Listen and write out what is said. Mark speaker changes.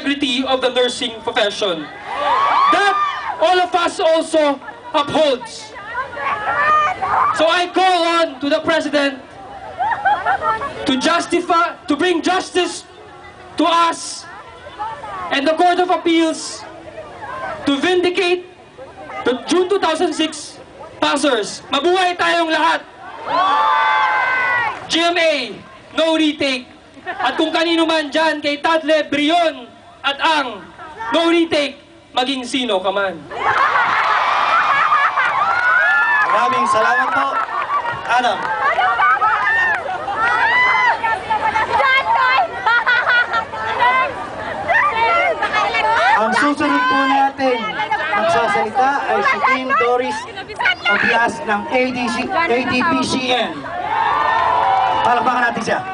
Speaker 1: integrity of the nursing profession. That all of us also upholds. So I call on to the President to bring justice to us and the Court of Appeals to vindicate the June 2006 passers. Mabuhay tayong lahat! GMA, no retake. At kung kanino man dyan, kay Tadle, Brion, at Ang, no retake, maging sino ka man.
Speaker 2: Maraming salamat po, Adam. Ang susunod po natin magsasalita ay si Team Doris Obias ng ADPCN. Palakpakan natin siya.